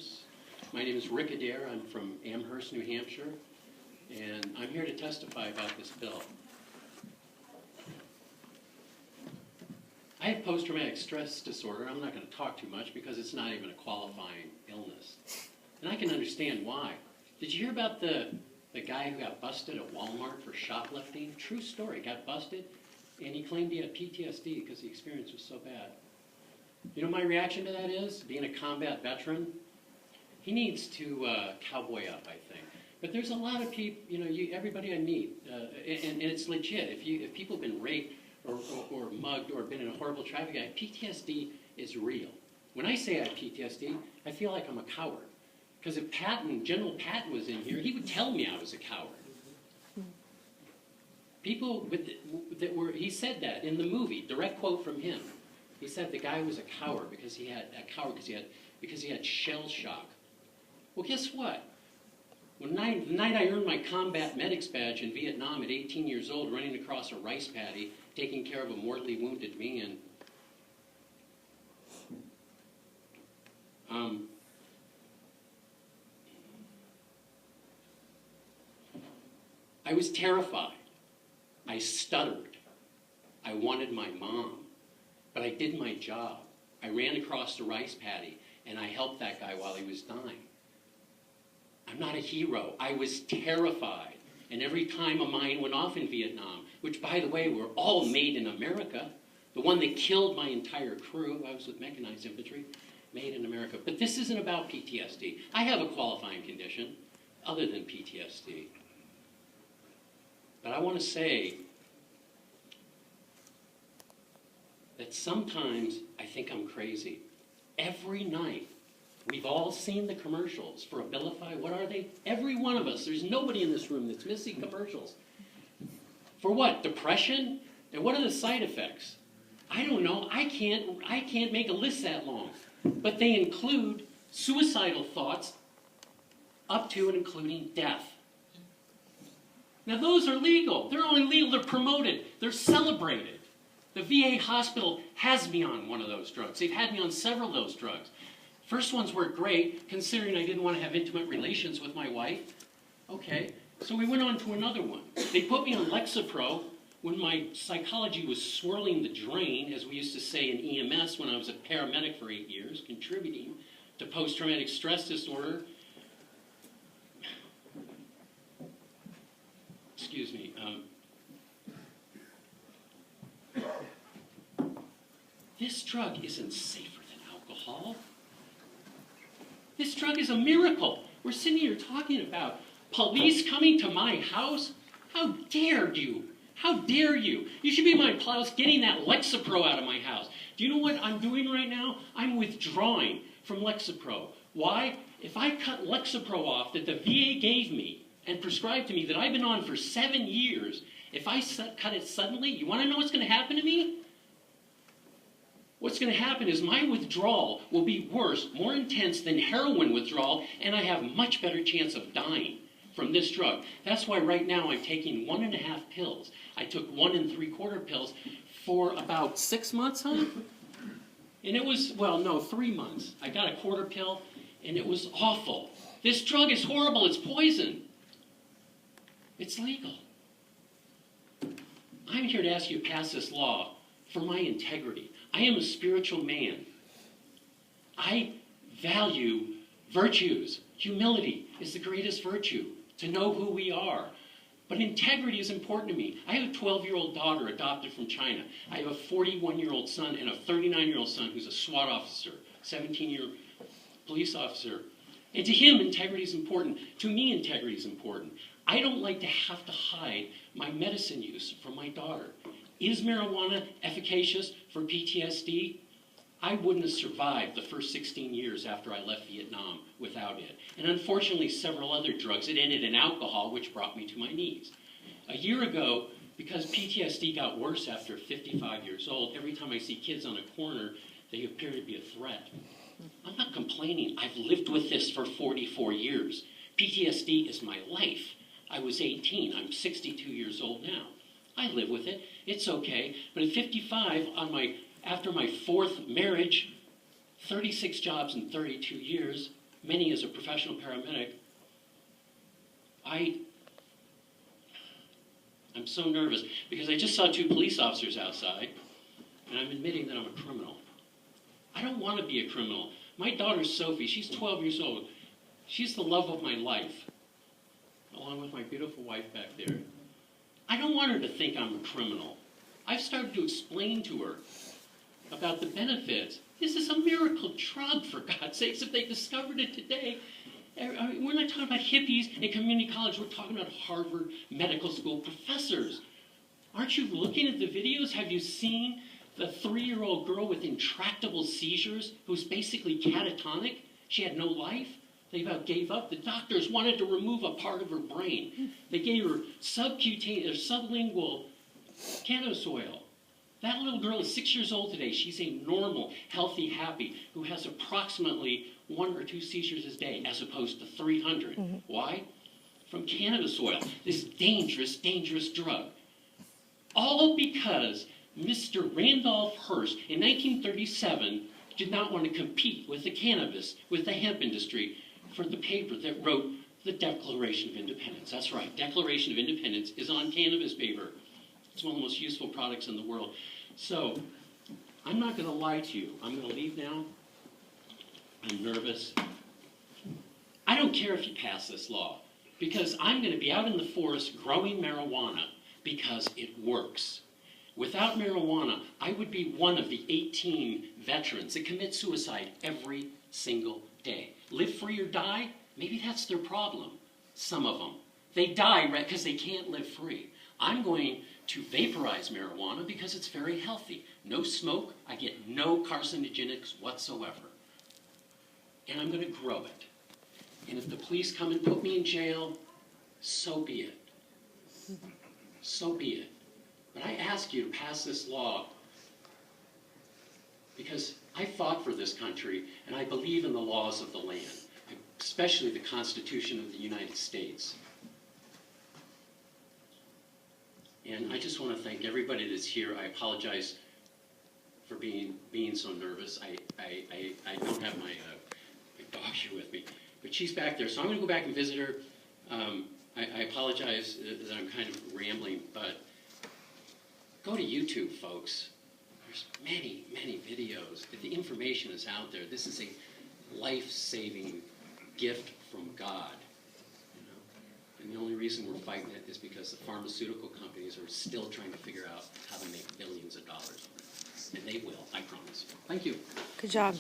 Cannabis. My name is Rick Adair. I'm from Amherst, New Hampshire, and I'm here to testify about this bill. I have post-traumatic stress disorder. I'm not going to talk too much because it's not even a qualifying illness. And I can understand why. Did you hear about the guy who got busted at Walmart for shoplifting? True story. Got busted, and he claimed he had PTSD because the experience was so bad. You know my reaction to that is, being a combat veteran, he needs to cowboy up, I think. But there's a lot of people, everybody I meet, and it's legit. If people have been raped or mugged or been in a horrible traffic accident, PTSD is real. When I say I have PTSD, I feel like I'm a coward. Because if General Patton was in here, he would tell me I was a coward. People he said that in the movie, direct quote from him. He said the guy was a coward because he had shell shock. Well, guess what? The night I earned my combat medic's badge in Vietnam at 18 years old, running across a rice paddy, taking care of a mortally wounded man, I was terrified. I stuttered. I wanted my mom. But I did my job. I ran across the rice paddy, and I helped that guy while he was dying. I'm not a hero. I was terrified. And every time a mine went off in Vietnam, which, by the way, were all made in America, the one that killed my entire crew, I was with mechanized infantry, made in America. But this isn't about PTSD. I have a qualifying condition other than PTSD. But I want to say that sometimes I think I'm crazy. Every night, we've all seen the commercials for Abilify. What are they? Every one of us. There's nobody in this room that's missing commercials. For what? Depression? And what are the side effects? I don't know. I can't make a list that long. But they include suicidal thoughts up to and including death. Now those are legal. They're only legal. They're promoted. They're celebrated. The VA hospital has me on one of those drugs. They've had me on several of those drugs. First ones worked great, considering I didn't want to have intimate relations with my wife. Okay, so we went on to another one. They put me on Lexapro when my psychology was swirling the drain, as we used to say in EMS when I was a paramedic for 8 years, contributing to post-traumatic stress disorder. Excuse me. This drug isn't safer than alcohol. This drug is a miracle. We're sitting here talking about police coming to my house. How dare you? How dare you? You should be in my house getting that Lexapro out of my house. Do you know what I'm doing right now? I'm withdrawing from Lexapro. Why? If I cut Lexapro off that the VA gave me and prescribed to me that I've been on for 7 years, if I cut it suddenly, you want to know what's going to happen to me? What's going to happen is my withdrawal will be worse, more intense than heroin withdrawal, and I have much better chance of dying from this drug. That's why right now I'm taking 1.5 pills. I took 1 3/4 pills for about 6 months, huh? And it was, 3 months. I got a 1/4 pill, and it was awful. This drug is horrible. It's poison. It's legal. I'm here to ask you to pass this law for my integrity. I am a spiritual man. I value virtues. Humility is the greatest virtue, to know who we are. But integrity is important to me. I have a 12-year-old daughter adopted from China. I have a 41-year-old son and a 39-year-old son who's a SWAT officer, 17-year police officer. And to him, integrity is important. To me, integrity is important. I don't like to have to hide my medicine use from my daughter. Is marijuana efficacious for PTSD? I wouldn't have survived the first 16 years after I left Vietnam without it. And unfortunately, several other drugs. It ended in alcohol, which brought me to my knees. A year ago, because PTSD got worse after 55 years old, every time I see kids on a corner, they appear to be a threat. I'm not complaining. I've lived with this for 44 years. PTSD is my life. I was 18. I'm 62 years old now. I live with it. It's okay. But at 55, after my 4th marriage, 36 jobs in 32 years, many as a professional paramedic, I'm so nervous because I just saw 2 police officers outside, and I'm admitting that I'm a criminal. I don't want to be a criminal. My daughter Sophie, she's 12 years old. She's the love of my life, along with my beautiful wife back there. I don't want her to think I'm a criminal. I've started to explain to her about the benefits. This is a miracle drug, for God's sakes. If they discovered it today, we're not talking about hippies in community college. We're talking about Harvard Medical School professors. Aren't you looking at the videos? Have you seen the 3-year-old girl with intractable seizures who's basically catatonic? She had no life. They about gave up. The doctors wanted to remove a part of her brain. They gave her subcutaneous, sublingual cannabis oil. That little girl is 6 years old today. She's a normal, healthy, happy, who has approximately 1 or 2 seizures a day, as opposed to 300. Mm-hmm. Why? From cannabis oil, this dangerous, dangerous drug. All because Mr. Randolph Hearst, in 1937, did not want to compete with the cannabis, with the hemp industry, for the paper that wrote the Declaration of Independence. That's right, Declaration of Independence is on cannabis paper. It's one of the most useful products in the world. So, I'm not going to lie to you. I'm going to leave now. I'm nervous. I don't care if you pass this law, because I'm going to be out in the forest growing marijuana because it works. Without marijuana, I would be one of the 18 veterans that commit suicide every single day. Live free or die? Maybe that's their problem. Some of them. They die because they can't live free. I'm going to vaporize marijuana because it's very healthy. No smoke. I get no carcinogenics whatsoever. And I'm going to grow it. And if the police come and put me in jail, so be it. So be it. But I ask you to pass this law because I fought for this country and I believe in the laws of the land, especially the Constitution of the United States. And I just want to thank everybody that's here. I apologize for being so nervous. I don't have my dog here with me, but she's back there, so I'm going to go back and visit her. I apologize that I'm kind of rambling, but go to YouTube, folks. There's many, many videos. The information is out there. This is a life-saving gift from God. You know? And the only reason we're fighting it is because the pharmaceutical companies are still trying to figure out how to make billions of dollars. And they will, I promise. Thank you. Good job.